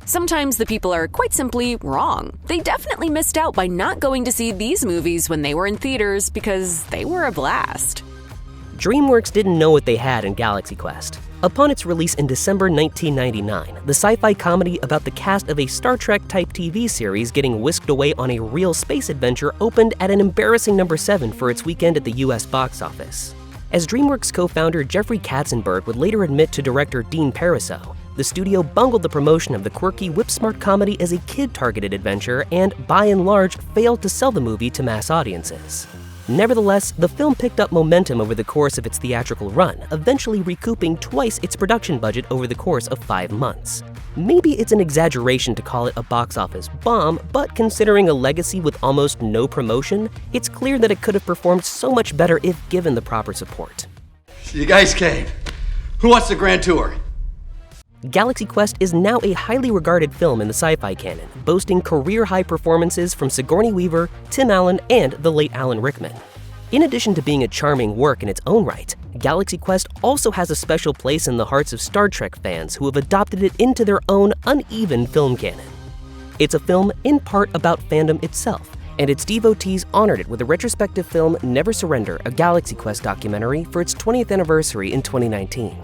Sometimes the people are quite simply wrong. They definitely missed out by not going to see these movies when they were in theaters because they were a blast. DreamWorks didn't know what they had in Galaxy Quest. Upon its release in December 1999, the sci-fi comedy about the cast of a Star Trek-type TV series getting whisked away on a real space adventure opened at an embarrassing number 7 for its weekend at the US box office. As DreamWorks co-founder Jeffrey Katzenberg would later admit to director Dean Parisot, the studio bungled the promotion of the quirky, whip-smart comedy as a kid-targeted adventure and, by and large, failed to sell the movie to mass audiences. Nevertheless, the film picked up momentum over the course of its theatrical run, eventually recouping twice its production budget over the course of 5 months. Maybe it's an exaggeration to call it a box office bomb, but considering a legacy with almost no promotion, it's clear that it could have performed so much better if given the proper support. You guys came. Who wants the grand tour? Galaxy Quest is now a highly regarded film in the sci-fi canon, boasting career-high performances from Sigourney Weaver, Tim Allen, and the late Alan Rickman. In addition to being a charming work in its own right, Galaxy Quest also has a special place in the hearts of Star Trek fans who have adopted it into their own uneven film canon. It's a film in part about fandom itself, and its devotees honored it with a retrospective film Never Surrender, a Galaxy Quest documentary for its 20th anniversary in 2019.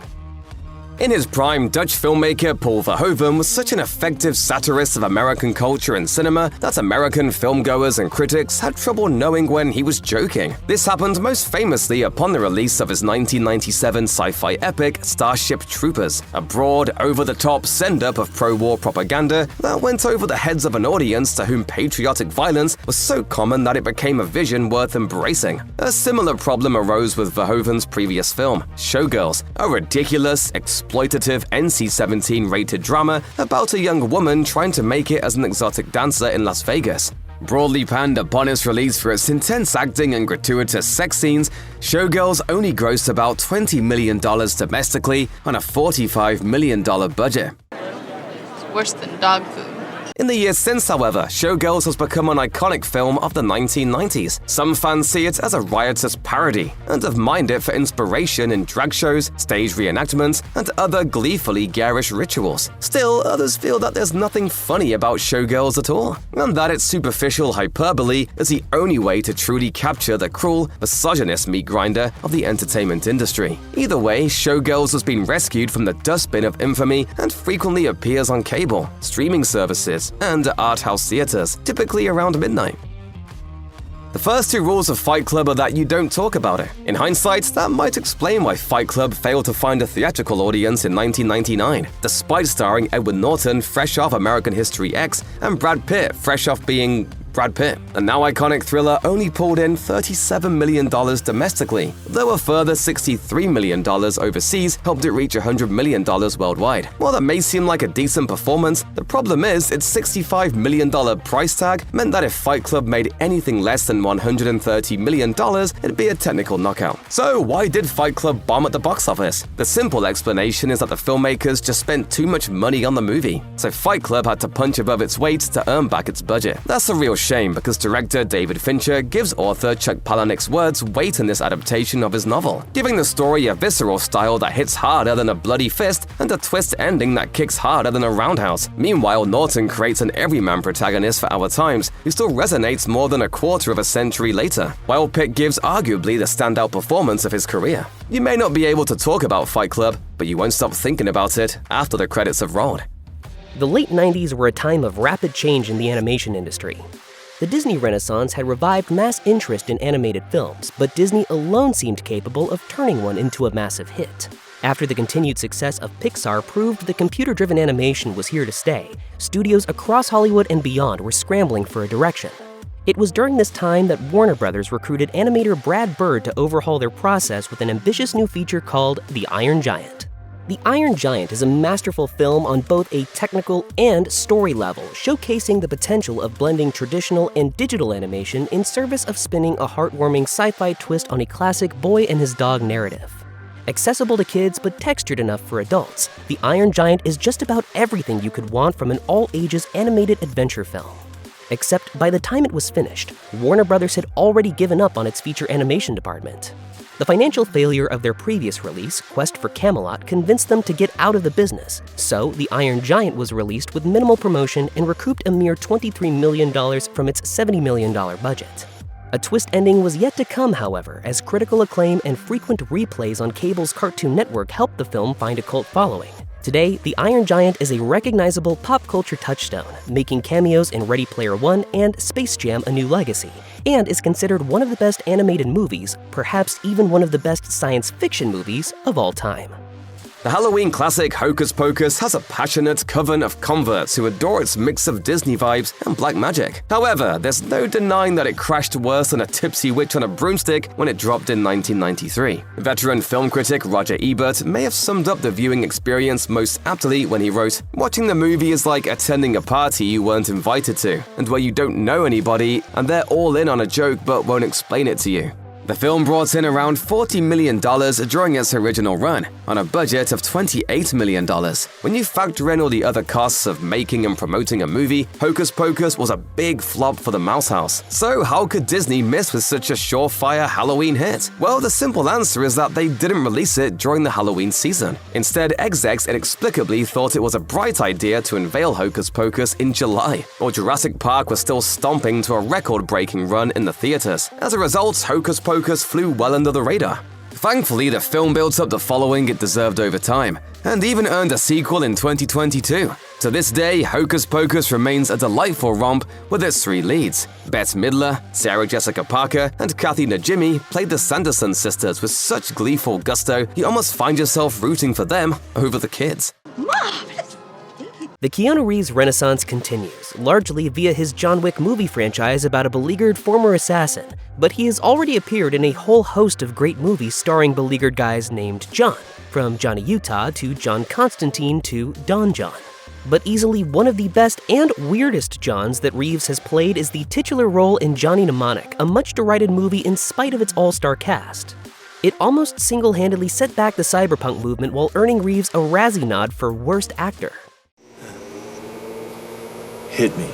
In his prime, Dutch filmmaker Paul Verhoeven was such an effective satirist of American culture and cinema that American filmgoers and critics had trouble knowing when he was joking. This happened most famously upon the release of his 1997 sci-fi epic Starship Troopers, a broad, over-the-top send-up of pro-war propaganda that went over the heads of an audience to whom patriotic violence was so common that it became a vision worth embracing. A similar problem arose with Verhoeven's previous film, Showgirls, a ridiculous, exploitative NC-17 rated drama about a young woman trying to make it as an exotic dancer in Las Vegas. Broadly panned upon its release for its intense acting and gratuitous sex scenes, Showgirls only grossed about $20 million domestically on a $45 million budget. It's worse than dog food. In the years since, however, Showgirls has become an iconic film of the 1990s. Some fans see it as a riotous parody and have mined it for inspiration in drag shows, stage reenactments, and other gleefully garish rituals. Still, others feel that there's nothing funny about Showgirls at all, and that its superficial hyperbole is the only way to truly capture the cruel, misogynist meat grinder of the entertainment industry. Either way, Showgirls has been rescued from the dustbin of infamy and frequently appears on cable, streaming services, and art house theaters, typically around midnight. The first 2 rules of Fight Club are that you don't talk about it. In hindsight, that might explain why Fight Club failed to find a theatrical audience in 1999, despite starring Edward Norton fresh off American History X and Brad Pitt fresh off being Brad Pitt. A now iconic thriller only pulled in $37 million domestically, though a further $63 million overseas helped it reach $100 million worldwide. While that may seem like a decent performance, the problem is its $65 million price tag meant that if Fight Club made anything less than $130 million, it'd be a technical knockout. So why did Fight Club bomb at the box office? The simple explanation is that the filmmakers just spent too much money on the movie, so Fight Club had to punch above its weight to earn back its budget. That's a real shame because director David Fincher gives author Chuck Palahniuk's words weight in this adaptation of his novel, giving the story a visceral style that hits harder than a bloody fist and a twist ending that kicks harder than a roundhouse. Meanwhile, Norton creates an everyman protagonist for our times who still resonates more than a quarter of a century later, while Pitt gives arguably the standout performance of his career. You may not be able to talk about Fight Club, but you won't stop thinking about it after the credits have rolled. The late 90s were a time of rapid change in the animation industry. The Disney Renaissance had revived mass interest in animated films, but Disney alone seemed capable of turning one into a massive hit. After the continued success of Pixar proved that computer-driven animation was here to stay, studios across Hollywood and beyond were scrambling for a direction. It was during this time that Warner Brothers recruited animator Brad Bird to overhaul their process with an ambitious new feature called The Iron Giant. The Iron Giant is a masterful film on both a technical and story level, showcasing the potential of blending traditional and digital animation in service of spinning a heartwarming sci-fi twist on a classic boy and his dog narrative. Accessible to kids but textured enough for adults, The Iron Giant is just about everything you could want from an all-ages animated adventure film. Except by the time it was finished, Warner Brothers had already given up on its feature animation department. The financial failure of their previous release, Quest for Camelot, convinced them to get out of the business, so The Iron Giant was released with minimal promotion and recouped a mere $23 million from its $70 million budget. A twist ending was yet to come, however, as critical acclaim and frequent replays on cable's Cartoon Network helped the film find a cult following. Today, The Iron Giant is a recognizable pop culture touchstone, making cameos in Ready Player One and Space Jam a new legacy, and is considered one of the best animated movies, perhaps even one of the best science fiction movies of all time. The Halloween classic Hocus Pocus has a passionate coven of converts who adore its mix of Disney vibes and black magic. However, there's no denying that it crashed worse than a tipsy witch on a broomstick when it dropped in 1993. Veteran film critic Roger Ebert may have summed up the viewing experience most aptly when he wrote, "Watching the movie is like attending a party you weren't invited to, and where you don't know anybody, and they're all in on a joke but won't explain it to you." The film brought in around $40 million during its original run, on a budget of $28 million. When you factor in all the other costs of making and promoting a movie, Hocus Pocus was a big flop for the Mouse House. So how could Disney miss with such a surefire Halloween hit? Well, the simple answer is that they didn't release it during the Halloween season. Instead, execs inexplicably thought it was a bright idea to unveil Hocus Pocus in July, or Jurassic Park was still stomping to a record-breaking run in the theaters. As a result, Hocus Pocus flew well under the radar. Thankfully, the film built up the following it deserved over time, and even earned a sequel in 2022. To this day, Hocus Pocus remains a delightful romp with its three leads. Bette Midler, Sarah Jessica Parker, and Kathy Najimy played the Sanderson sisters with such gleeful gusto you almost find yourself rooting for them over the kids. The Keanu Reeves renaissance continues, largely via his John Wick movie franchise about a beleaguered former assassin, but he has already appeared in a whole host of great movies starring beleaguered guys named John, from Johnny Utah to John Constantine to Don John. But easily one of the best and weirdest Johns that Reeves has played is the titular role in Johnny Mnemonic, a much-derided movie in spite of its all-star cast. It almost single-handedly set back the cyberpunk movement while earning Reeves a Razzie nod for Worst Actor. Hit me.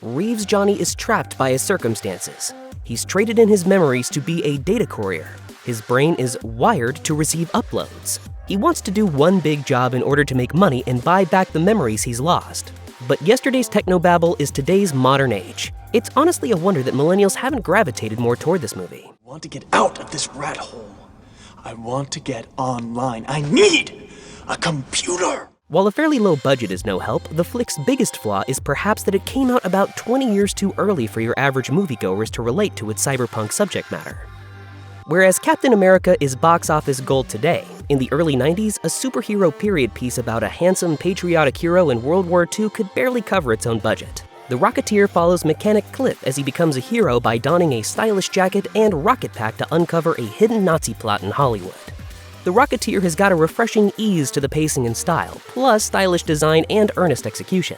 Reeves' Johnny is trapped by his circumstances. He's traded in his memories to be a data courier. His brain is wired to receive uploads. He wants to do one big job in order to make money and buy back the memories he's lost. But yesterday's technobabble is today's modern age. It's honestly a wonder that millennials haven't gravitated more toward this movie. I want to get out of this rat hole. I want to get online. I need a computer. While a fairly low budget is no help, the flick's biggest flaw is perhaps that it came out about 20 years too early for your average moviegoers to relate to its cyberpunk subject matter. Whereas Captain America is box office gold today, in the early 90s, a superhero period piece about a handsome, patriotic hero in World War II could barely cover its own budget. The Rocketeer follows Mechanic Cliff as he becomes a hero by donning a stylish jacket and rocket pack to uncover a hidden Nazi plot in Hollywood. The Rocketeer has got a refreshing ease to the pacing and style, plus stylish design and earnest execution.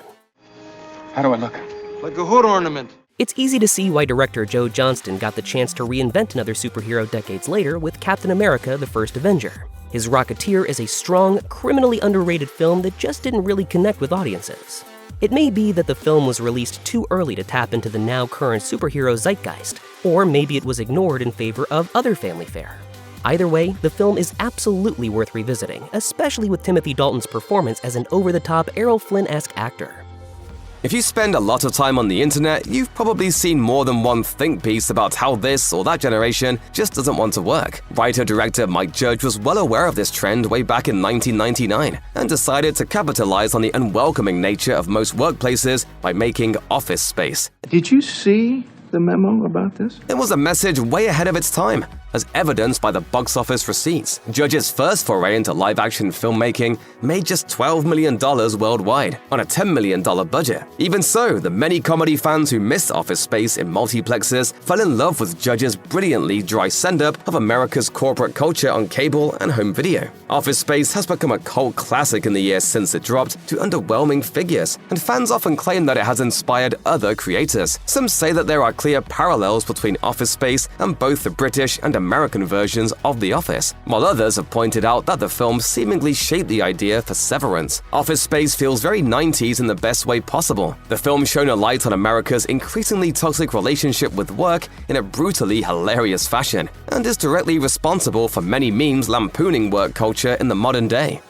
How do I look? Like a hood ornament. It's easy to see why director Joe Johnston got the chance to reinvent another superhero decades later with Captain America: The First Avenger. His Rocketeer is a strong, criminally underrated film that just didn't really connect with audiences. It may be that the film was released too early to tap into the now current superhero zeitgeist, or maybe it was ignored in favor of other family fare. Either way, the film is absolutely worth revisiting, especially with Timothy Dalton's performance as an over-the-top Errol Flynn-esque actor. If you spend a lot of time on the internet, you've probably seen more than one think piece about how this or that generation just doesn't want to work. Writer-director Mike Judge was well aware of this trend way back in 1999 and decided to capitalize on the unwelcoming nature of most workplaces by making Office Space. Did you see the memo about this? It was a message way ahead of its time, as evidenced by the box office receipts. Judge's first foray into live-action filmmaking made just $12 million worldwide on a $10 million budget. Even so, the many comedy fans who missed Office Space in multiplexes fell in love with Judge's brilliantly dry send-up of America's corporate culture on cable and home video. Office Space has become a cult classic in the years since it dropped to underwhelming figures, and fans often claim that it has inspired other creators. Some say that there are clear parallels between Office Space and both the British and American versions of The Office, while others have pointed out that the film seemingly shaped the idea for Severance. Office Space feels very 90s in the best way possible. The film shone a light on America's increasingly toxic relationship with work in a brutally hilarious fashion, and is directly responsible for many memes lampooning work culture in the modern day.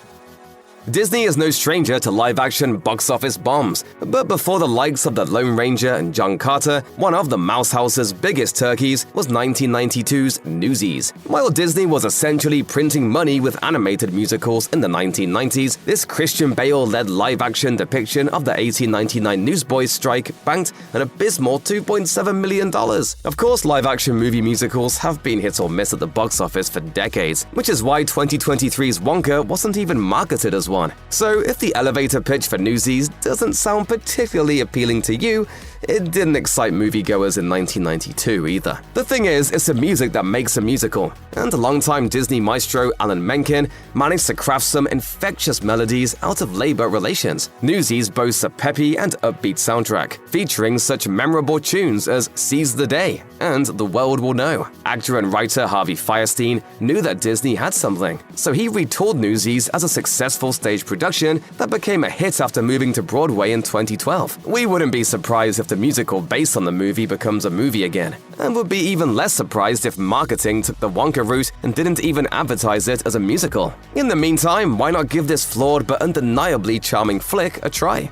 Disney is no stranger to live-action box office bombs, but before the likes of The Lone Ranger and John Carter, one of the Mouse House's biggest turkeys was 1992's Newsies. While Disney was essentially printing money with animated musicals in the 1990s, this Christian Bale-led live-action depiction of the 1899 Newsboys strike banked an abysmal $2.7 million. Of course, live-action movie musicals have been hit or miss at the box office for decades, which is why 2023's Wonka wasn't even marketed as one. So if the elevator pitch for Newsies doesn't sound particularly appealing to you, it didn't excite moviegoers in 1992 either. The thing is, it's the music that makes a musical, and longtime Disney maestro Alan Menken managed to craft some infectious melodies out of labor relations. Newsies boasts a peppy and upbeat soundtrack, featuring such memorable tunes as Seize the Day and The World Will Know. Actor and writer Harvey Fierstein knew that Disney had something, so he retooled Newsies as a successful stage production that became a hit after moving to Broadway in 2012. We wouldn't be surprised if the musical based on the movie becomes a movie again, and would be even less surprised if marketing took the Wonka route and didn't even advertise it as a musical. In the meantime, why not give this flawed but undeniably charming flick a try?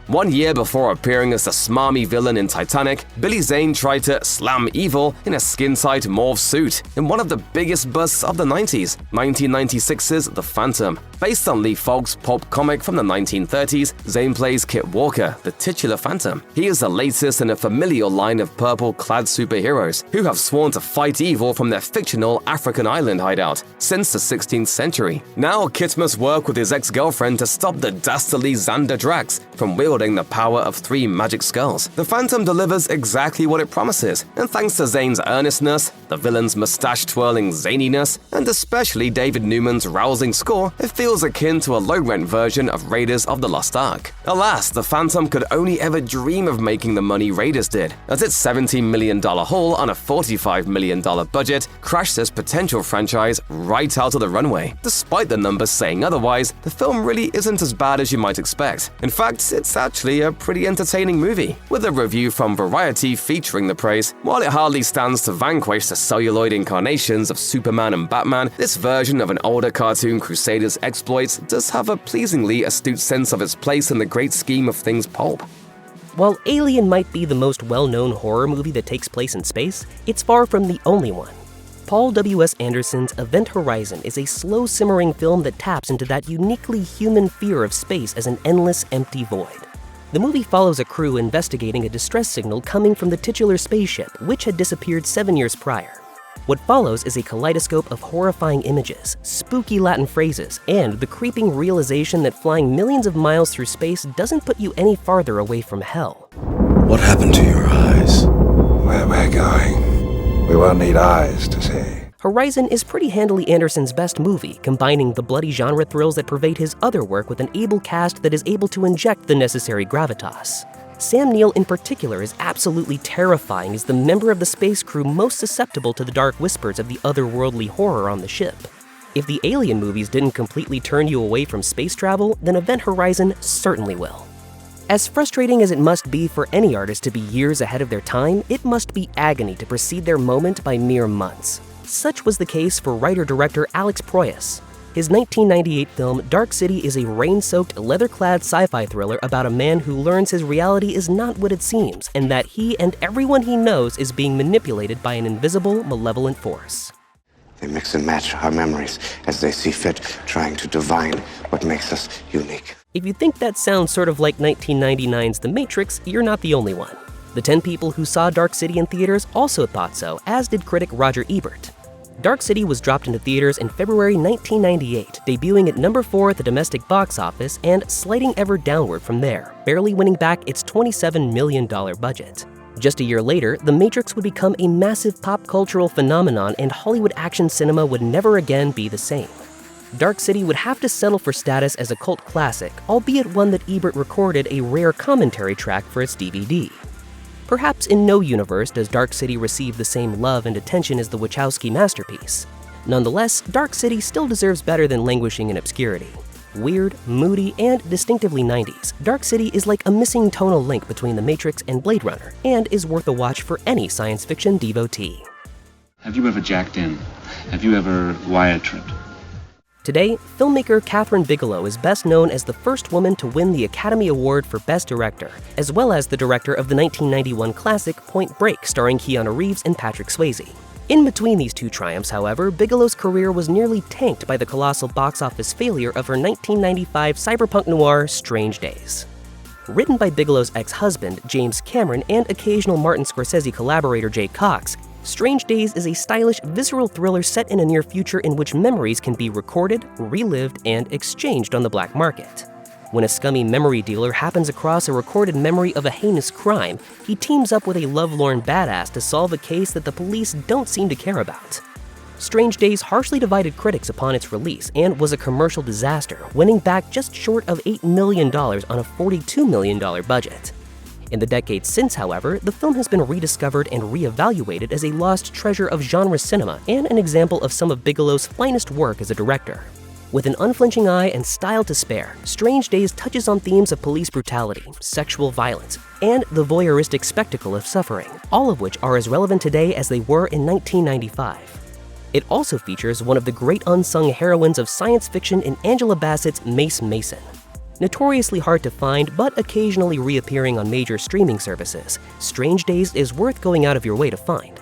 1 year before appearing as the smarmy villain in Titanic, Billy Zane tried to slam evil in a skin-tight mauve suit in one of the biggest busts of the 90s, 1996's The Phantom. Based on Lee Falk's pulp comic from the 1930s, Zane plays Kit Walker, the titular Phantom. He is the latest in a familial line of purple-clad superheroes who have sworn to fight evil from their fictional African island hideout since the 16th century. Now, Kit must work with his ex-girlfriend to stop the dastardly Xander Drax from wielding the power of 3 magic skulls. The Phantom delivers exactly what it promises, and thanks to Zane's earnestness, the villain's mustache-twirling zaniness, and especially David Newman's rousing score, it feels akin to a low-rent version of Raiders of the Lost Ark. Alas, the Phantom could only ever dream of making the money Raiders did, as its $17 million haul on a $45 million budget crashed this potential franchise right out of the runway. Despite the numbers saying otherwise, the film really isn't as bad as you might expect. In fact, it's actually a pretty entertaining movie, with a review from Variety featuring the praise. While it hardly stands to vanquish the celluloid incarnations of Superman and Batman, this version of an older cartoon Crusaders exploits does have a pleasingly astute sense of its place in the great scheme of things pulp. While Alien might be the most well-known horror movie that takes place in space, it's far from the only one. Paul W.S. Anderson's Event Horizon is a slow-simmering film that taps into that uniquely human fear of space as an endless, empty void. The movie follows a crew investigating a distress signal coming from the titular spaceship, which had disappeared 7 years prior. What follows is a kaleidoscope of horrifying images, spooky Latin phrases, and the creeping realization that flying millions of miles through space doesn't put you any farther away from hell. What happened to your eyes? Where we're going, we won't need eyes to see. Horizon is pretty handily Anderson's best movie, combining the bloody genre thrills that pervade his other work with an able cast that is able to inject the necessary gravitas. Sam Neill in particular is absolutely terrifying as the member of the space crew most susceptible to the dark whispers of the otherworldly horror on the ship. If the Alien movies didn't completely turn you away from space travel, then Event Horizon certainly will. As frustrating as it must be for any artist to be years ahead of their time, it must be agony to precede their moment by mere months. Such was the case for writer-director Alex Proyas. His 1998 film Dark City is a rain-soaked, leather-clad sci-fi thriller about a man who learns his reality is not what it seems, and that he and everyone he knows is being manipulated by an invisible, malevolent force. They mix and match our memories as they see fit, trying to divine what makes us unique. If you think that sounds sort of like 1999's The Matrix, you're not the only one. The 10 people who saw Dark City in theaters also thought so, as did critic Roger Ebert. Dark City was dropped into theaters in February 1998, debuting at number 4 at the domestic box office and sliding ever downward from there, barely winning back its $27 million budget. Just a year later, The Matrix would become a massive pop cultural phenomenon and Hollywood action cinema would never again be the same. Dark City would have to settle for status as a cult classic, albeit one that Ebert recorded a rare commentary track for its DVD. Perhaps in no universe does Dark City receive the same love and attention as the Wachowski masterpiece. Nonetheless, Dark City still deserves better than languishing in obscurity. Weird, moody, and distinctively 90s, Dark City is like a missing tonal link between The Matrix and Blade Runner, and is worth a watch for any science fiction devotee. Have you ever jacked in? Have you ever wire tripped? Today, filmmaker Kathryn Bigelow is best known as the first woman to win the Academy Award for Best Director, as well as the director of the 1991 classic Point Break starring Keanu Reeves and Patrick Swayze. In between these two triumphs, however, Bigelow's career was nearly tanked by the colossal box office failure of her 1995 cyberpunk noir Strange Days. Written by Bigelow's ex-husband, James Cameron, and occasional Martin Scorsese collaborator Jay Cox, Strange Days is a stylish, visceral thriller set in a near future in which memories can be recorded, relived, and exchanged on the black market. When a scummy memory dealer happens across a recorded memory of a heinous crime, he teams up with a lovelorn badass to solve a case that the police don't seem to care about. Strange Days harshly divided critics upon its release and was a commercial disaster, winning back just short of $8 million on a $42 million budget. In the decades since, however, the film has been rediscovered and reevaluated as a lost treasure of genre cinema and an example of some of Bigelow's finest work as a director. With an unflinching eye and style to spare, Strange Days touches on themes of police brutality, sexual violence, and the voyeuristic spectacle of suffering, all of which are as relevant today as they were in 1995. It also features one of the great unsung heroines of science fiction in Angela Bassett's Mace Mason. Notoriously hard to find, but occasionally reappearing on major streaming services, Strange Days is worth going out of your way to find.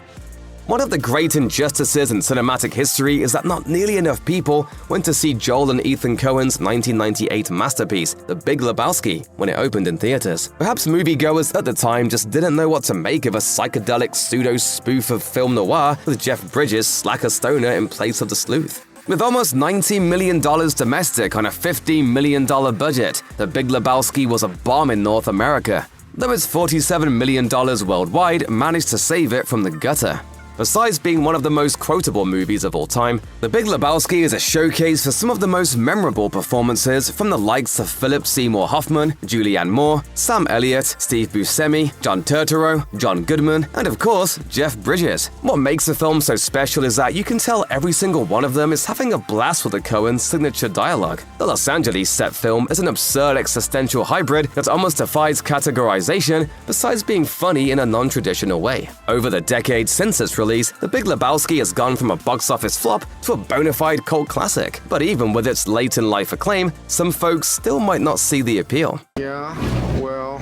One of the great injustices in cinematic history is that not nearly enough people went to see Joel and Ethan Coen's 1998 masterpiece, The Big Lebowski, when it opened in theaters. Perhaps moviegoers at the time just didn't know what to make of a psychedelic pseudo-spoof of film noir with Jeff Bridges' slacker stoner in place of the sleuth. With almost $90 million domestic on a $15 million budget, The Big Lebowski was a bomb in North America, though its $47 million worldwide managed to save it from the gutter. Besides being one of the most quotable movies of all time, The Big Lebowski is a showcase for some of the most memorable performances from the likes of Philip Seymour Hoffman, Julianne Moore, Sam Elliott, Steve Buscemi, John Turturro, John Goodman, and of course, Jeff Bridges. What makes the film so special is that you can tell every single one of them is having a blast with the Coen's signature dialogue. The Los Angeles set film is an absurd existential hybrid that almost defies categorization, besides being funny in a non-traditional way. Over the decades since its release, The Big Lebowski has gone from a box office flop to a bona fide cult classic. But even with its late-in-life acclaim, some folks still might not see the appeal. Yeah, well,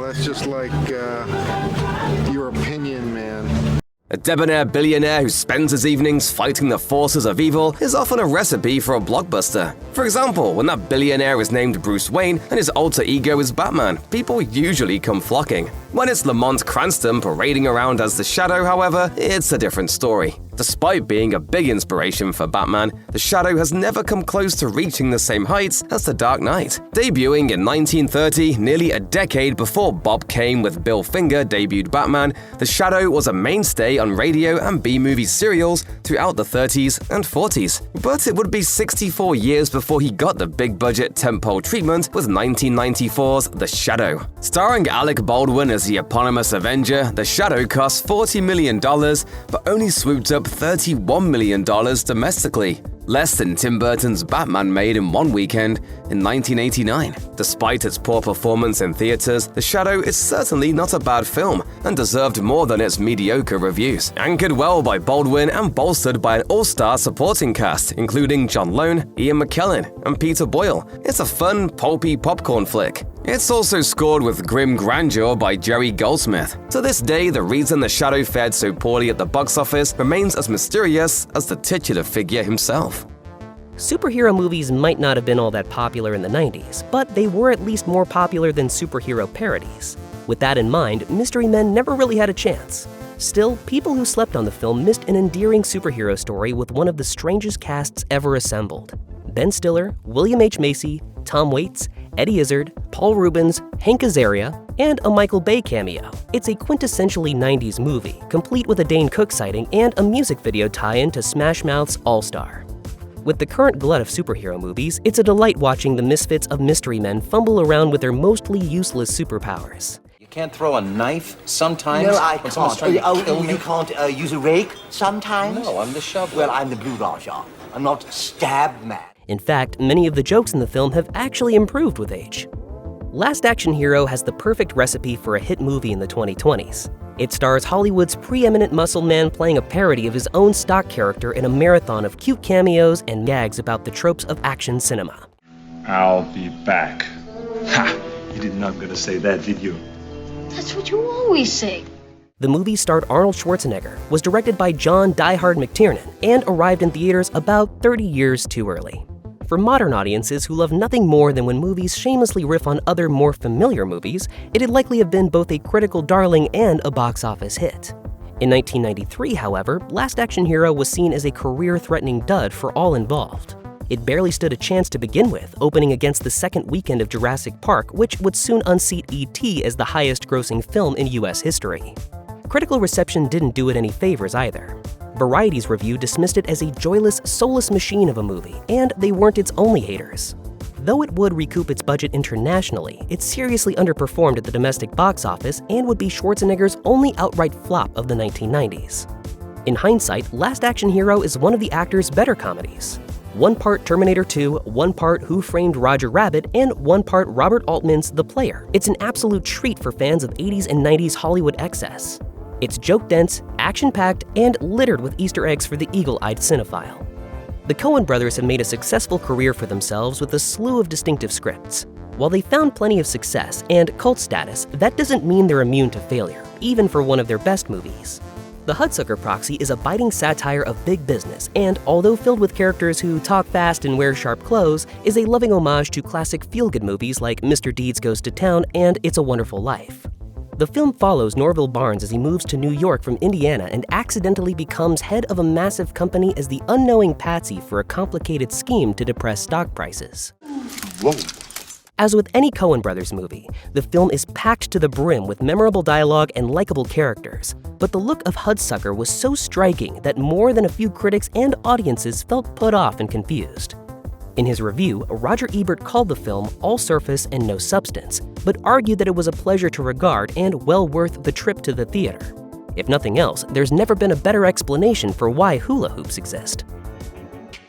that's just like your opinion, man. A debonair billionaire who spends his evenings fighting the forces of evil is often a recipe for a blockbuster. For example, when that billionaire is named Bruce Wayne and his alter ego is Batman, people usually come flocking. When it's Lamont Cranston parading around as the Shadow, however, it's a different story. Despite being a big inspiration for Batman, the Shadow has never come close to reaching the same heights as The Dark Knight. Debuting in 1930, nearly a decade before Bob Kane with Bill Finger debuted Batman, the Shadow was a mainstay on radio and B-movie serials throughout the 30s and 40s. But it would be 64 years before he got the big-budget tentpole treatment with 1994's The Shadow. Starring Alec Baldwin as the eponymous Avenger, The Shadow cost $40 million, but only swooped up $31 million domestically, less than Tim Burton's Batman made in one weekend in 1989. Despite its poor performance in theaters, The Shadow is certainly not a bad film and deserved more than its mediocre reviews. Anchored well by Baldwin and bolstered by an all-star supporting cast, including John Lone, Ian McKellen, and Peter Boyle, it's a fun, pulpy popcorn flick. It's also scored with grim grandeur by Jerry Goldsmith. To this day, the reason The Shadow fared so poorly at the box office remains as mysterious as the titular figure himself. Superhero movies might not have been all that popular in the 90s, but they were at least more popular than superhero parodies. With that in mind, Mystery Men never really had a chance. Still, people who slept on the film missed an endearing superhero story with one of the strangest casts ever assembled. Ben Stiller, William H. Macy, Tom Waits, Eddie Izzard, Paul Rubens, Hank Azaria, and a Michael Bay cameo. It's a quintessentially 90s movie, complete with a Dane Cook sighting and a music video tie-in to Smash Mouth's All-Star. With the current glut of superhero movies, it's a delight watching the misfits of Mystery Men fumble around with their mostly useless superpowers. can't throw a knife sometimes? No, I when someone's can't. trying to kill me? You can't use a rake sometimes? No, I'm the shoveler. Well, I'm the Blue Raja. I'm not Stab Man. In fact, many of the jokes in the film have actually improved with age. Last Action Hero has the perfect recipe for a hit movie in the 2020s. It stars Hollywood's preeminent muscle man playing a parody of his own stock character in a marathon of cute cameos and gags about the tropes of action cinema. I'll be back. Ha! You did not gonna say that, did you? That's what you always say. The movie starred Arnold Schwarzenegger, was directed by John Die Hard McTiernan, and arrived in theaters about 30 years too early. For modern audiences who love nothing more than when movies shamelessly riff on other more familiar movies, it'd likely have been both a critical darling and a box office hit. In 1993, however, Last Action Hero was seen as a career-threatening dud for all involved. It barely stood a chance to begin with, opening against the second weekend of Jurassic Park, which would soon unseat E.T. as the highest-grossing film in US history. Critical reception didn't do it any favors either. Variety's review dismissed it as a joyless, soulless machine of a movie, and they weren't its only haters. Though it would recoup its budget internationally, it seriously underperformed at the domestic box office and would be Schwarzenegger's only outright flop of the 1990s. In hindsight, Last Action Hero is one of the actor's better comedies. 1 part Terminator 2, 1 part Who Framed Roger Rabbit, and 1 part Robert Altman's The Player. It's an absolute treat for fans of 80s and 90s Hollywood excess. It's joke-dense, action-packed, and littered with Easter eggs for the eagle-eyed cinephile. The Coen brothers have made a successful career for themselves with a slew of distinctive scripts. While they found plenty of success and cult status, that doesn't mean they're immune to failure, even for one of their best movies. The Hudsucker Proxy is a biting satire of big business, and although filled with characters who talk fast and wear sharp clothes, is a loving homage to classic feel-good movies like Mr. Deeds Goes to Town and It's a Wonderful Life. The film follows Norville Barnes as he moves to New York from Indiana and accidentally becomes head of a massive company as the unknowing patsy for a complicated scheme to depress stock prices. Whoa. As with any Coen brothers movie, the film is packed to the brim with memorable dialogue and likable characters. But the look of Hudsucker was so striking that more than a few critics and audiences felt put off and confused. In his review, Roger Ebert called the film all surface and no substance, but argued that it was a pleasure to regard and well worth the trip to the theater. If nothing else, there's never been a better explanation for why hula hoops exist.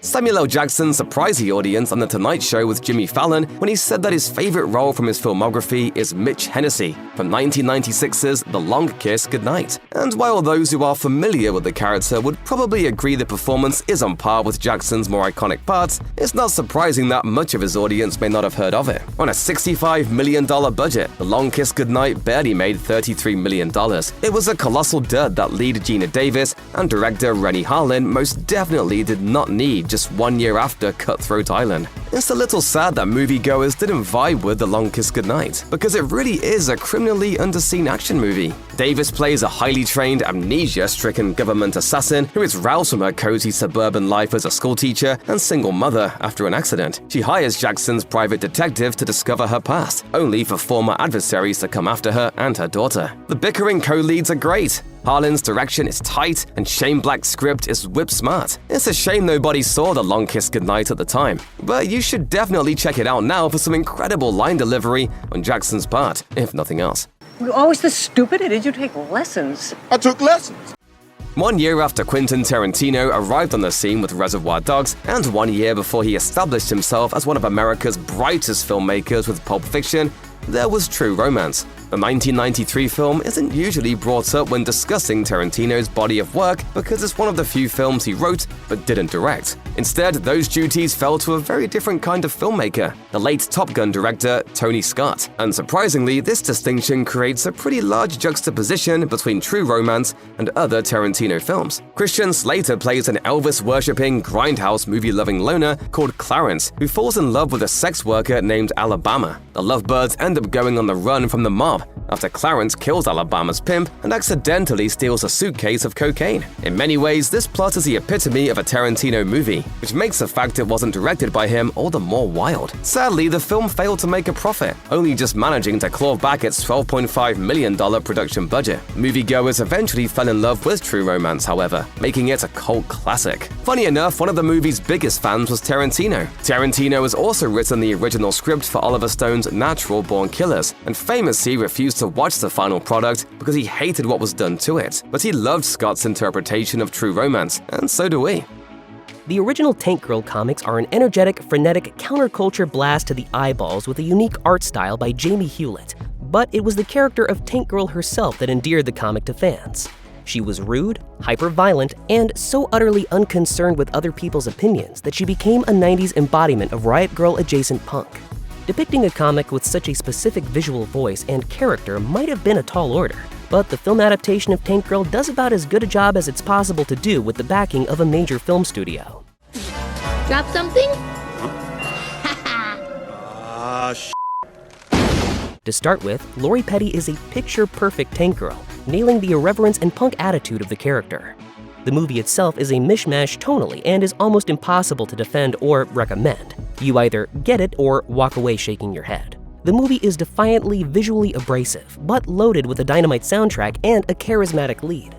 Samuel L. Jackson surprised the audience on The Tonight Show with Jimmy Fallon when he said that his favorite role from his filmography is Mitch Hennessy from 1996's The Long Kiss Goodnight. And while those who are familiar with the character would probably agree the performance is on par with Jackson's more iconic parts, it's not surprising that much of his audience may not have heard of it. On a $65 million budget, The Long Kiss Goodnight barely made $33 million. It was a colossal dud that lead Gina Davis and director Rennie Harlin most definitely did not need just 1 year after Cutthroat Island. It's a little sad that moviegoers didn't vibe with The Long Kiss Goodnight, because it really is a criminally underseen action movie. Davis plays a highly trained, amnesia-stricken government assassin who is roused from her cozy suburban life as a schoolteacher and single mother after an accident. She hires Jackson's private detective to discover her past, only for former adversaries to come after her and her daughter. The bickering co-leads are great. Harlan's direction is tight, and Shane Black's script is whip-smart. It's a shame nobody saw The Long Kiss Goodnight at the time, but you should definitely check it out now for some incredible line delivery on Jackson's part, if nothing else. Were you always this stupid, or did you take lessons? I took lessons. 1 year after Quentin Tarantino arrived on the scene with Reservoir Dogs, and 1 year before he established himself as one of America's brightest filmmakers with Pulp Fiction, there was True Romance. The 1993 film isn't usually brought up when discussing Tarantino's body of work because it's one of the few films he wrote but didn't direct. Instead, those duties fell to a very different kind of filmmaker, the late Top Gun director Tony Scott. Unsurprisingly, this distinction creates a pretty large juxtaposition between True Romance and other Tarantino films. Christian Slater plays an Elvis-worshipping, grindhouse movie-loving loner called Clarence, who falls in love with a sex worker named Alabama. The lovebirds end up going on the run from the mob after Clarence kills Alabama's pimp and accidentally steals a suitcase of cocaine. In many ways, this plot is the epitome of a Tarantino movie, which makes the fact it wasn't directed by him all the more wild. Sadly, the film failed to make a profit, only just managing to claw back its $12.5 million production budget. Moviegoers eventually fell in love with True Romance, however, making it a cult classic. Funny enough, one of the movie's biggest fans was Tarantino. Tarantino has also written the original script for Oliver Stone's Natural Born Killers, and famously refused refused to watch the final product because he hated what was done to it, but he loved Scott's interpretation of true romance, and so do we. The original Tank Girl comics are an energetic, frenetic, counterculture blast to the eyeballs with a unique art style by Jamie Hewlett, but it was the character of Tank Girl herself that endeared the comic to fans. She was rude, hyper-violent, and so utterly unconcerned with other people's opinions that she became a 90s embodiment of Riot Girl-adjacent punk. Depicting a comic with such a specific visual voice and character might have been a tall order, but the film adaptation of Tank Girl does about as good a job as it's possible to do with the backing of a major film studio. Drop something? To start with, Lori Petty is a picture-perfect Tank Girl, nailing the irreverence and punk attitude of the character. The movie itself is a mishmash tonally and is almost impossible to defend or recommend. You either get it or walk away shaking your head. The movie is defiantly visually abrasive, but loaded with a dynamite soundtrack and a charismatic lead.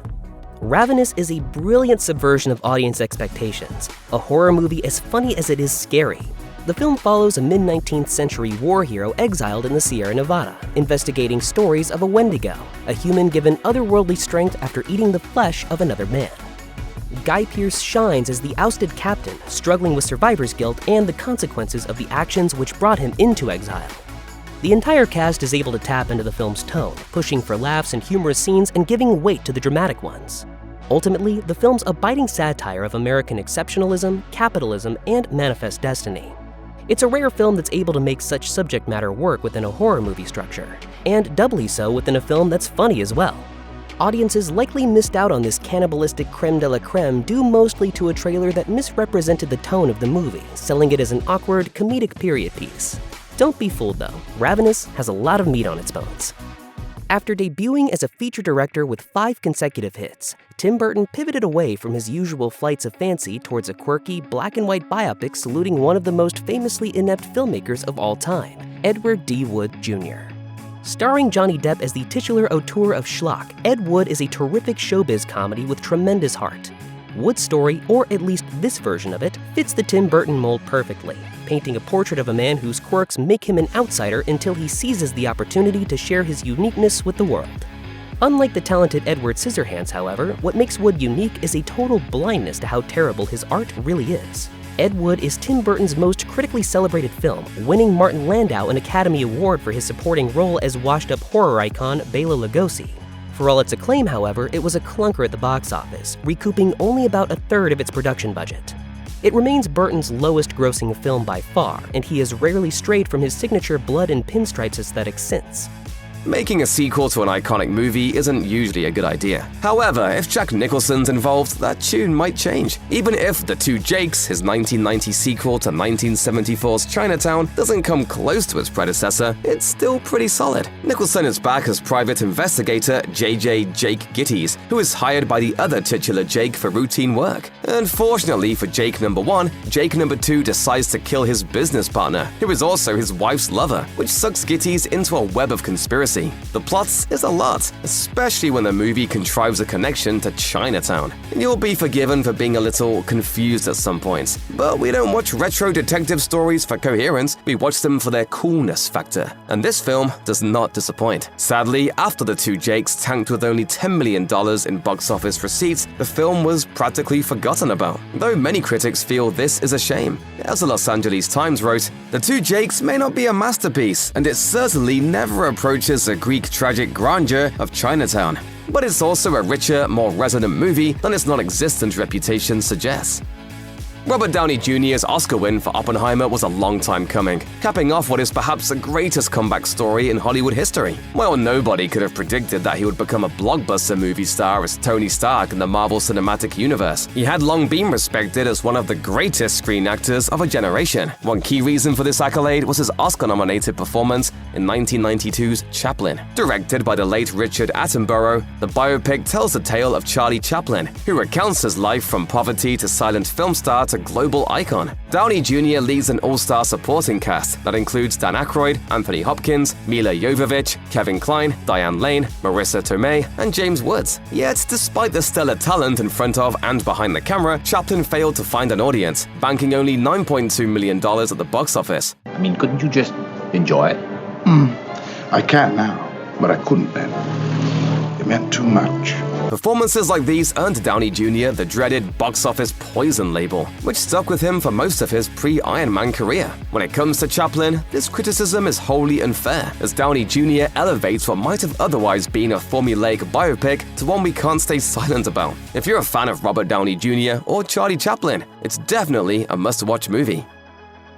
Ravenous is a brilliant subversion of audience expectations, a horror movie as funny as it is scary. The film follows a mid-19th century war hero exiled in the Sierra Nevada, investigating stories of a Wendigo, a human given otherworldly strength after eating the flesh of another man. Guy Pearce shines as the ousted captain, struggling with survivor's guilt and the consequences of the actions which brought him into exile. The entire cast is able to tap into the film's tone, pushing for laughs and humorous scenes and giving weight to the dramatic ones. Ultimately, the film's a biting satire of American exceptionalism, capitalism, and manifest destiny. It's a rare film that's able to make such subject matter work within a horror movie structure, and doubly so within a film that's funny as well. Audiences likely missed out on this cannibalistic creme de la creme due mostly to a trailer that misrepresented the tone of the movie, selling it as an awkward, comedic period piece. Don't be fooled though, Ravenous has a lot of meat on its bones. After debuting as a feature director with 5 consecutive hits, Tim Burton pivoted away from his usual flights of fancy towards a quirky, black-and-white biopic saluting one of the most famously inept filmmakers of all time, Edward D. Wood Jr. Starring Johnny Depp as the titular auteur of schlock, Ed Wood is a terrific showbiz comedy with tremendous heart. Wood's story, or at least this version of it, fits the Tim Burton mold perfectly, painting a portrait of a man whose quirks make him an outsider until he seizes the opportunity to share his uniqueness with the world. Unlike the talented Edward Scissorhands, however, what makes Wood unique is a total blindness to how terrible his art really is. Ed Wood is Tim Burton's most critically celebrated film, winning Martin Landau an Academy Award for his supporting role as washed-up horror icon Bela Lugosi. For all its acclaim, however, it was a clunker at the box office, recouping only about a third of its production budget. It remains Burton's lowest-grossing film by far, and he has rarely strayed from his signature blood and pinstripes aesthetic since. Making a sequel to an iconic movie isn't usually a good idea. However, if Jack Nicholson's involved, that tune might change. Even if The Two Jakes, his 1990 sequel to 1974's Chinatown, doesn't come close to its predecessor, it's still pretty solid. Nicholson is back as private investigator J.J. Jake Gittes, who is hired by the other titular Jake for routine work. Unfortunately for Jake number 1, Jake number 2 decides to kill his business partner, who is also his wife's lover, which sucks Gittes into a web of conspiracy. The plot is a lot, especially when the movie contrives a connection to Chinatown. You'll be forgiven for being a little confused at some points, but we don't watch retro detective stories for coherence, we watch them for their coolness factor, and this film does not disappoint. Sadly, after The Two Jakes tanked with only $10 million in box office receipts, the film was practically forgotten about, though many critics feel this is a shame. As the Los Angeles Times wrote, The Two Jakes may not be a masterpiece, and it certainly never approaches the Greek tragic grandeur of Chinatown. But it's also a richer, more resonant movie than its non-existent reputation suggests. Robert Downey Jr.'s Oscar win for Oppenheimer was a long time coming, capping off what is perhaps the greatest comeback story in Hollywood history. While nobody could have predicted that he would become a blockbuster movie star as Tony Stark in the Marvel Cinematic Universe, he had long been respected as one of the greatest screen actors of a generation. One key reason for this accolade was his Oscar-nominated performance in 1992's Chaplin. Directed by the late Richard Attenborough, the biopic tells the tale of Charlie Chaplin, who recounts his life from poverty to silent film star to global icon. Downey Jr. leads an all-star supporting cast that includes Dan Aykroyd, Anthony Hopkins, Mila Jovovich, Kevin Kline, Diane Lane, Marissa Tomei, and James Woods. Yet, despite the stellar talent in front of and behind the camera, Chaplin failed to find an audience, banking only $9.2 million at the box office. I mean, couldn't you just enjoy it? I can't now. but I couldn't then. It meant too much. Performances like these earned Downey Jr. the dreaded box office poison label, which stuck with him for most of his pre-Iron Man career. When it comes to Chaplin, this criticism is wholly unfair, as Downey Jr. elevates what might have otherwise been a formulaic biopic to one we can't stay silent about. If you're a fan of Robert Downey Jr. or Charlie Chaplin, it's definitely a must-watch movie.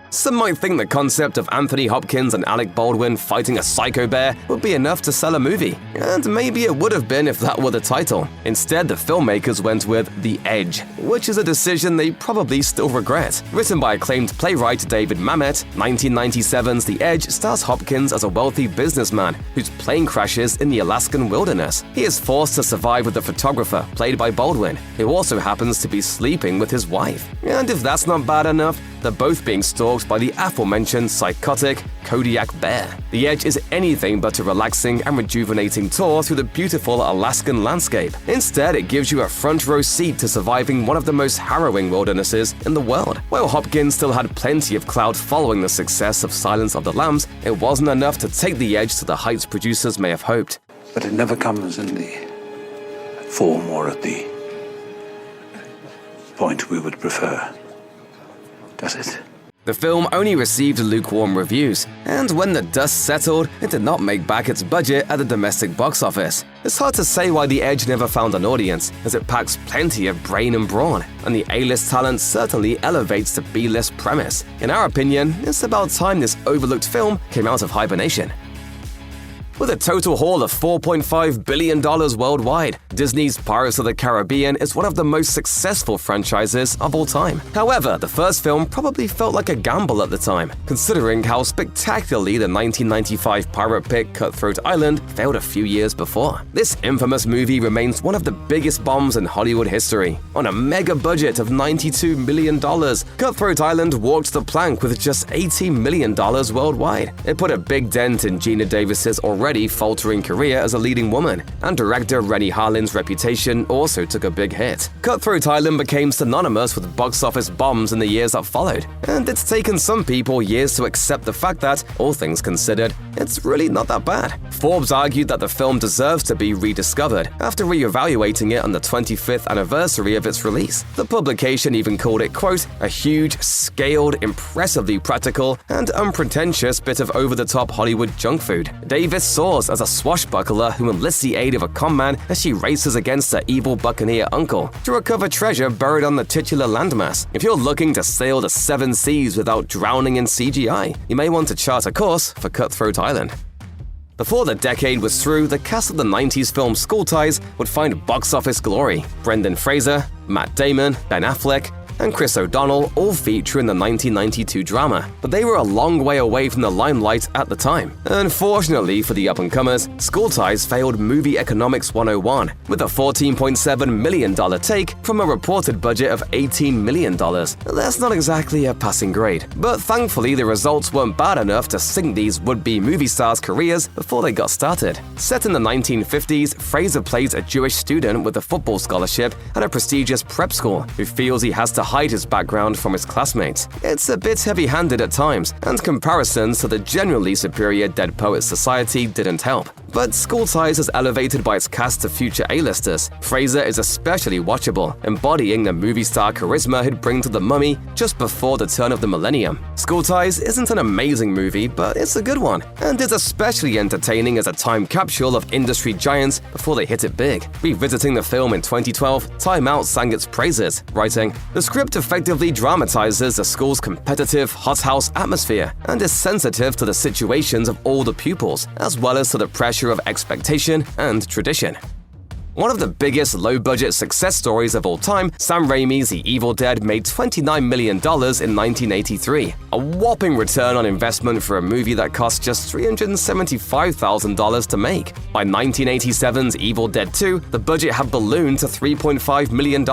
Some might think the concept of Anthony Hopkins and Alec Baldwin fighting a psycho bear would be enough to sell a movie, and maybe it would have been if that were the title. Instead, the filmmakers went with The Edge, which is a decision they probably still regret. Written by acclaimed playwright David Mamet, 1997's The Edge stars Hopkins as a wealthy businessman whose plane crashes in the Alaskan wilderness. He is forced to survive with a photographer, played by Baldwin, who also happens to be sleeping with his wife. And if that's not bad enough, they're both being stalked by the aforementioned psychotic Kodiak bear. The Edge is anything but a relaxing and rejuvenating tour through the beautiful Alaskan landscape. Instead, it gives you a front-row seat to surviving one of the most harrowing wildernesses in the world. While Hopkins still had plenty of clout following the success of Silence of the Lambs, it wasn't enough to take The Edge to the heights producers may have hoped. But it never comes in the form or at the point we would prefer, does it? The film only received lukewarm reviews, and when the dust settled, it did not make back its budget at the domestic box office. It's hard to say why The Edge never found an audience, as it packs plenty of brain and brawn, and the A-list talent certainly elevates the B-list premise. In our opinion, it's about time this overlooked film came out of hibernation. With a total haul of $4.5 billion worldwide, Disney's Pirates of the Caribbean is one of the most successful franchises of all time. However, the first film probably felt like a gamble at the time, considering how spectacularly the 1995 pirate pick Cutthroat Island failed a few years before. This infamous movie remains one of the biggest bombs in Hollywood history. On a mega budget of $92 million, Cutthroat Island walked the plank with just $18 million worldwide. It put a big dent in Geena Davis's already faltering career as a leading woman, and director Rennie Harlin's reputation also took a big hit. Cutthroat Island became synonymous with box office bombs in the years that followed, and it's taken some people years to accept the fact that, all things considered, it's really not that bad. Forbes argued that the film deserves to be rediscovered after re-evaluating it on the 25th anniversary of its release. The publication even called it, quote, a huge, scaled, impressively practical, and unpretentious bit of over-the-top Hollywood junk food. Davis soars as a swashbuckler who enlists the aid of a conman as she races against her evil buccaneer uncle to recover treasure buried on the titular landmass. If you're looking to sail the 7 seas without drowning in CGI, you may want to chart a course for Cutthroat Island. Before the decade was through, the cast of the 90s film School Ties would find box office glory. Brendan Fraser, Matt Damon, Ben Affleck, and Chris O'Donnell all feature in the 1992 drama, but they were a long way away from the limelight at the time. Unfortunately for the up-and-comers, School Ties failed Movie Economics 101 with a $14.7 million take from a reported budget of $18 million. That's not exactly a passing grade, but thankfully the results weren't bad enough to sink these would-be movie stars' careers before they got started. Set in the 1950s, Fraser plays a Jewish student with a football scholarship at a prestigious prep school who feels he has to hide his background from his classmates. It's a bit heavy-handed at times, and comparisons to the generally superior Dead Poets Society didn't help. But School Ties is elevated by its cast of future A-listers. Fraser is especially watchable, embodying the movie star charisma he'd bring to The Mummy just before the turn of the millennium. School Ties isn't an amazing movie, but it's a good one, and is especially entertaining as a time capsule of industry giants before they hit it big. Revisiting the film in 2012, Time Out sang its praises, writing, "The script effectively dramatizes the school's competitive, hothouse atmosphere and is sensitive to the situations of all the pupils, as well as to the pressure of expectation and tradition." One of the biggest low-budget success stories of all time, Sam Raimi's The Evil Dead made $29 million in 1983, a whopping return on investment for a movie that cost just $375,000 to make. By 1987's Evil Dead 2, the budget had ballooned to $3.5 million,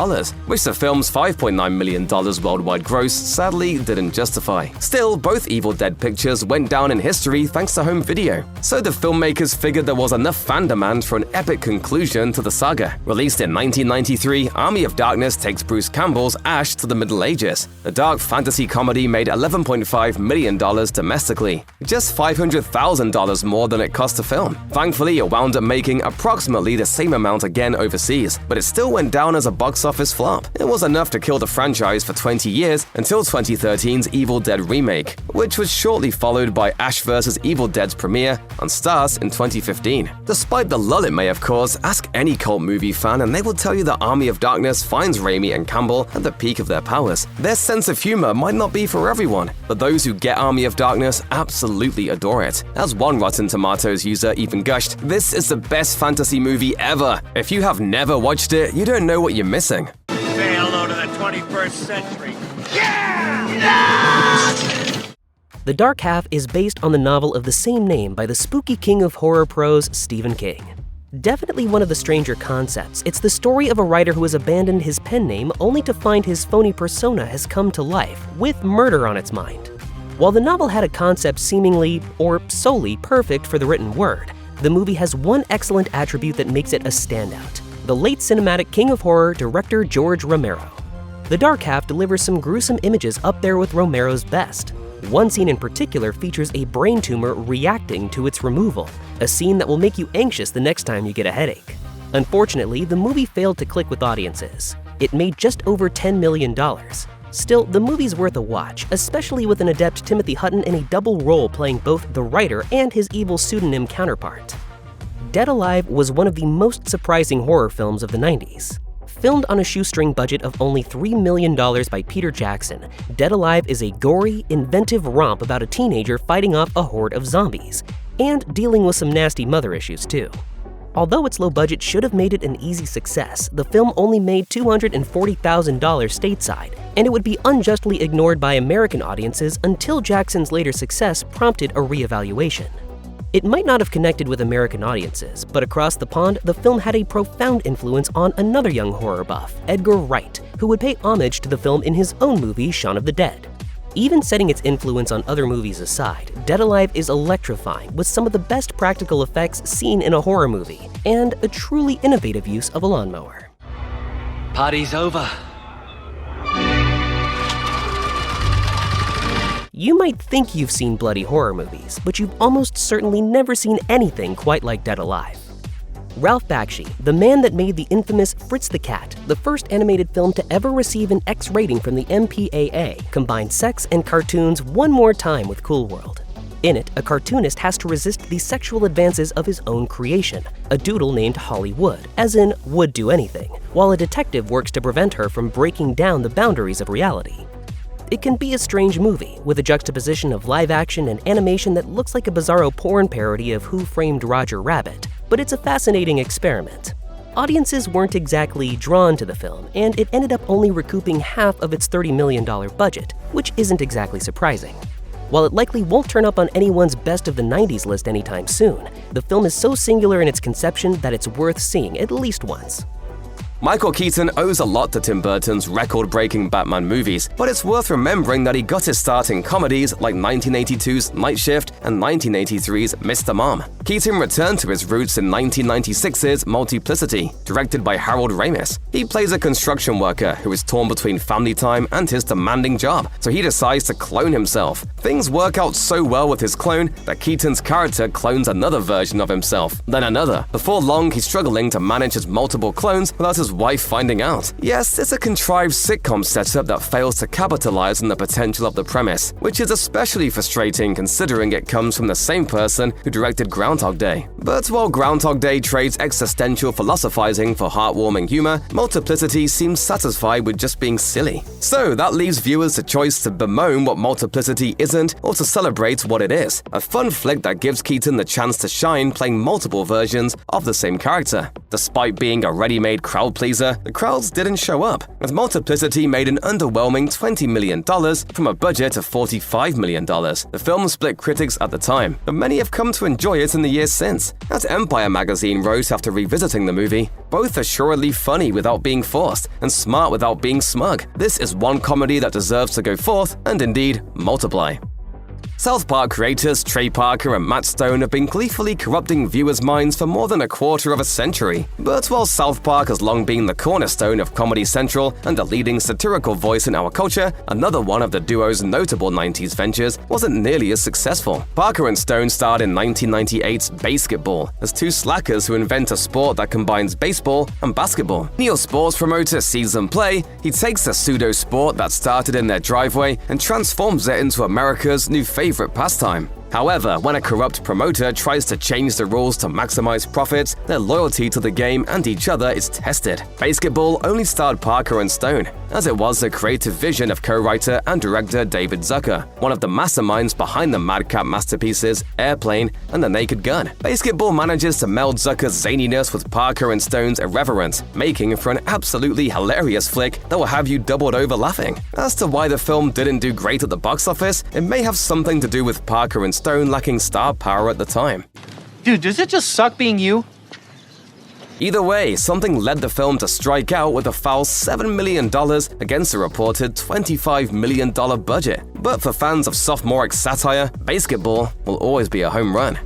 which the film's $5.9 million worldwide gross sadly didn't justify. Still, both Evil Dead pictures went down in history thanks to home video, so the filmmakers figured there was enough fan demand for an epic conclusion to the saga. Released in 1993, Army of Darkness takes Bruce Campbell's Ash to the Middle Ages. The dark fantasy comedy made $11.5 million domestically, just $500,000 more than it cost to film. Thankfully, it wound up making approximately the same amount again overseas, but it still went down as a box office flop. It was enough to kill the franchise for 20 years until 2013's Evil Dead remake, which was shortly followed by Ash vs. Evil Dead's premiere on Starz in 2015. Despite the lull it may have caused, ask any cult movie fan and they will tell you that Army of Darkness finds Raimi and Campbell at the peak of their powers. Their sense of humor might not be for everyone, but those who get Army of Darkness absolutely adore it. As one Rotten Tomatoes user even gushed, "This is the best fantasy movie ever. If you have never watched it, you don't know what you're missing." Say hello to the 21st century. The Dark Half is based on the novel of the same name by the spooky king of horror prose, Stephen King. Definitely one of the stranger concepts, it's the story of a writer who has abandoned his pen name only to find his phony persona has come to life, with murder on its mind. While the novel had a concept seemingly, or solely, perfect for the written word, the movie has one excellent attribute that makes it a standout: the late cinematic king of horror director George Romero. The Dark Half delivers some gruesome images up there with Romero's best. One scene in particular features a brain tumor reacting to its removal, a scene that will make you anxious the next time you get a headache. Unfortunately, the movie failed to click with audiences. It made just over $10 million. Still, the movie's worth a watch, especially with an adept Timothy Hutton in a double role playing both the writer and his evil pseudonym counterpart. Dead Alive was one of the most surprising horror films of the 90s. Filmed on a shoestring budget of only $3 million by Peter Jackson, Dead Alive is a gory, inventive romp about a teenager fighting off a horde of zombies, and dealing with some nasty mother issues too. Although its low budget should have made it an easy success, the film only made $240,000 stateside, and it would be unjustly ignored by American audiences until Jackson's later success prompted a reevaluation. It might not have connected with American audiences, but across the pond, the film had a profound influence on another young horror buff, Edgar Wright, who would pay homage to the film in his own movie, Shaun of the Dead. Even setting its influence on other movies aside, Dead Alive is electrifying with some of the best practical effects seen in a horror movie, and a truly innovative use of a lawnmower. Party's over. You might think you've seen bloody horror movies, but you've almost certainly never seen anything quite like Dead Alive. Ralph Bakshi, the man that made the infamous Fritz the Cat, the first animated film to ever receive an X rating from the MPAA, combined sex and cartoons one more time with Cool World. In it, a cartoonist has to resist the sexual advances of his own creation, a doodle named Holly Wood, as in would do anything, while a detective works to prevent her from breaking down the boundaries of reality. It can be a strange movie, with a juxtaposition of live action and animation that looks like a bizarro porn parody of Who Framed Roger Rabbit, but it's a fascinating experiment. Audiences weren't exactly drawn to the film, and it ended up only recouping half of its $30 million budget, which isn't exactly surprising. While it likely won't turn up on anyone's best of the 90s list anytime soon, the film is so singular in its conception that it's worth seeing at least once. Michael Keaton owes a lot to Tim Burton's record-breaking Batman movies, but it's worth remembering that he got his start in comedies like 1982's Night Shift and 1983's Mr. Mom. Keaton returned to his roots in 1996's Multiplicity, directed by Harold Ramis. He plays a construction worker who is torn between family time and his demanding job, so he decides to clone himself. Things work out so well with his clone that Keaton's character clones another version of himself, then another. Before long, he's struggling to manage his multiple clones without his wife finding out. Yes, it's a contrived sitcom setup that fails to capitalize on the potential of the premise, which is especially frustrating considering it comes from the same person who directed Groundhog Day. But while Groundhog Day trades existential philosophizing for heartwarming humor, Multiplicity seems satisfied with just being silly. So that leaves viewers the choice to bemoan what Multiplicity isn't or to celebrate what it is. A fun flick that gives Keaton the chance to shine playing multiple versions of the same character. Despite being a ready-made crowd pleaser, the crowds didn't show up, as Multiplicity made an underwhelming $20 million from a budget of $45 million. The film split critics at the time, but many have come to enjoy it in the years since. As Empire magazine wrote after revisiting the movie, both assuredly funny without being forced, and smart without being smug. This is one comedy that deserves to go forth and indeed multiply. South Park creators Trey Parker and Matt Stone have been gleefully corrupting viewers' minds for more than a quarter of a century. But while South Park has long been the cornerstone of Comedy Central and a leading satirical voice in our culture, another one of the duo's notable 90s ventures wasn't nearly as successful. Parker and Stone starred in 1998's BASEketball as two slackers who invent a sport that combines baseball and basketball. Neil sports promoter sees them play, he takes a pseudo-sport that started in their driveway and transforms it into America's new favorite pastime. However, when a corrupt promoter tries to change the rules to maximize profits, their loyalty to the game and each other is tested. BASEketball only starred Parker and Stone, as it was the creative vision of co-writer and director David Zucker, one of the masterminds behind the madcap masterpieces Airplane and The Naked Gun. BASEketball manages to meld Zucker's zaniness with Parker and Stone's irreverence, making for an absolutely hilarious flick that will have you doubled over laughing. As to why the film didn't do great at the box office, it may have something to do with Parker and Stone lacking star power at the time. Dude, does it just suck being you? Either way, something led the film to strike out with a foul $7 million against a reported $25 million budget. But for fans of sophomoric satire, BASEketball will always be a home run.